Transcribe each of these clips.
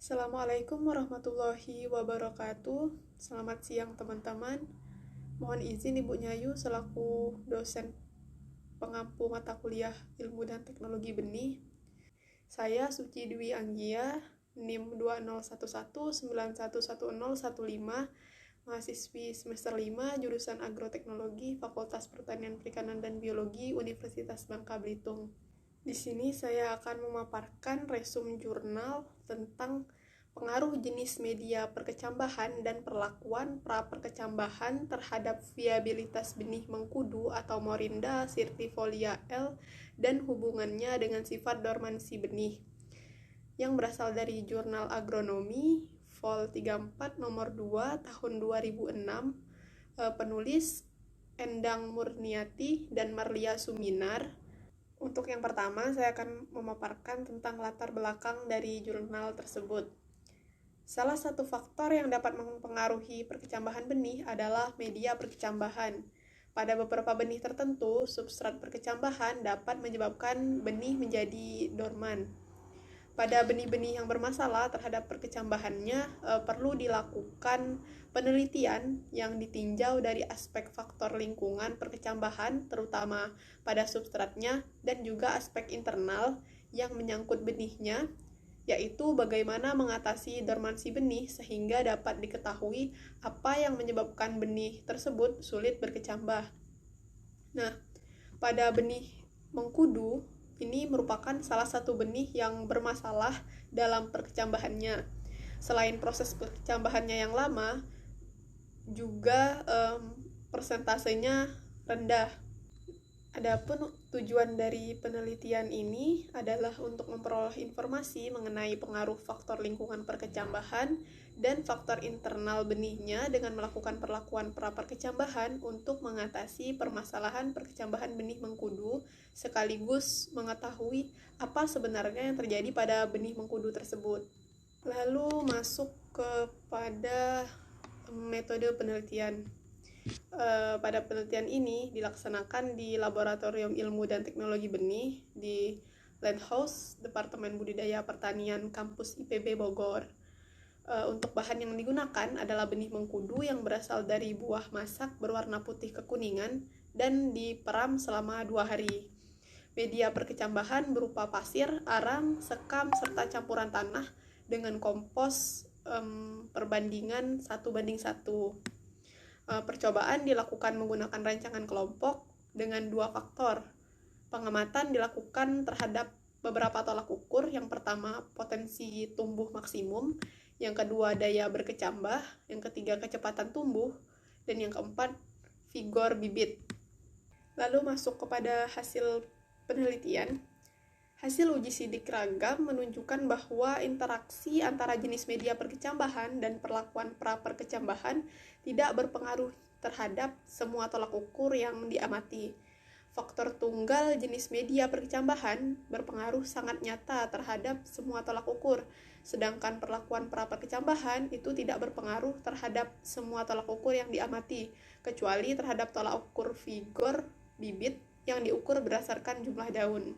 Assalamualaikum warahmatullahi wabarakatuh. Selamat siang teman-teman. Mohon izin Ibu Nyayu selaku dosen pengampu mata kuliah Ilmu dan Teknologi Benih. Saya Suci Dwi Anggia, NIM 201191111015, mahasiswi semester 5 jurusan Agroteknologi Fakultas Pertanian Perikanan dan Biologi Universitas Bangka Belitung. Di sini saya akan memaparkan resum jurnal tentang pengaruh jenis media perkecambahan dan perlakuan pra-perkecambahan terhadap viabilitas benih mengkudu atau Morinda sirtifolia L dan hubungannya dengan sifat dormansi benih, yang berasal dari Jurnal Agronomi Vol 34 nomor 2 tahun 2006, penulis Endang Murniati dan Marlia Suminar. Untuk yang pertama, saya akan memaparkan tentang latar belakang dari jurnal tersebut. Salah satu faktor yang dapat mempengaruhi perkecambahan benih adalah media perkecambahan. Pada beberapa benih tertentu, substrat perkecambahan dapat menyebabkan benih menjadi dorman. Pada benih-benih yang bermasalah terhadap perkecambahannya, perlu dilakukan penelitian yang ditinjau dari aspek faktor lingkungan perkecambahan, terutama pada substratnya, dan juga aspek internal yang menyangkut benihnya, yaitu bagaimana mengatasi dormansi benih sehingga dapat diketahui apa yang menyebabkan benih tersebut sulit berkecambah. Nah, pada benih mengkudu, ini merupakan salah satu benih yang bermasalah dalam perkecambahannya. Selain proses perkecambahannya yang lama, juga persentasenya rendah. Adapun tujuan dari penelitian ini adalah untuk memperoleh informasi mengenai pengaruh faktor lingkungan perkecambahan dan faktor internal benihnya dengan melakukan perlakuan pra-perkecambahan untuk mengatasi permasalahan perkecambahan benih mengkudu, sekaligus mengetahui apa sebenarnya yang terjadi pada benih mengkudu tersebut. Lalu masuk kepada metode penelitian. Pada penelitian ini dilaksanakan di Laboratorium Ilmu dan Teknologi Benih di Landhaus, Departemen Budidaya Pertanian Kampus IPB Bogor. Untuk bahan yang digunakan adalah benih mengkudu yang berasal dari buah masak berwarna putih kekuningan dan diperam selama 2 hari. Media perkecambahan berupa pasir, arang, sekam, serta campuran tanah dengan kompos perbandingan 1:1. Percobaan dilakukan menggunakan rancangan kelompok dengan 2 faktor. Pengamatan dilakukan terhadap beberapa tolak ukur. Yang pertama, potensi tumbuh maksimum. Yang kedua, daya berkecambah. Yang ketiga, kecepatan tumbuh. Dan yang keempat, vigor bibit. Lalu masuk kepada hasil penelitian. Hasil uji sidik ragam menunjukkan bahwa interaksi antara jenis media perkecambahan dan perlakuan pra-perkecambahan tidak berpengaruh terhadap semua tolak ukur yang diamati. Faktor tunggal jenis media perkecambahan berpengaruh sangat nyata terhadap semua tolak ukur, sedangkan perlakuan pra-perkecambahan itu tidak berpengaruh terhadap semua tolak ukur yang diamati, kecuali terhadap tolak ukur vigor bibit yang diukur berdasarkan jumlah daun.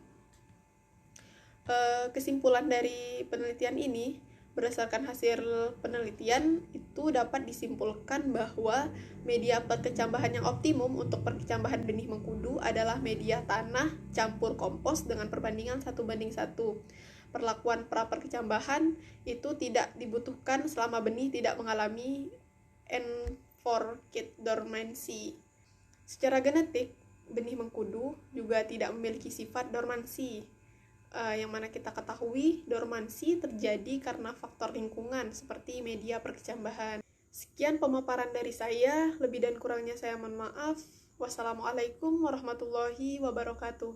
Kesimpulan dari penelitian ini, berdasarkan hasil penelitian itu dapat disimpulkan bahwa media perkecambahan yang optimum untuk perkecambahan benih mengkudu adalah media tanah campur kompos dengan perbandingan 1:1. Perlakuan pra-perkecambahan itu tidak dibutuhkan selama benih tidak mengalami enforced dormancy. Secara genetik, benih mengkudu juga tidak memiliki sifat dormansi. Yang mana kita ketahui dormansi terjadi karena faktor lingkungan seperti media perkecambahan. Sekian pemaparan dari saya, lebih dan kurangnya saya mohon maaf. Wassalamualaikum warahmatullahi wabarakatuh.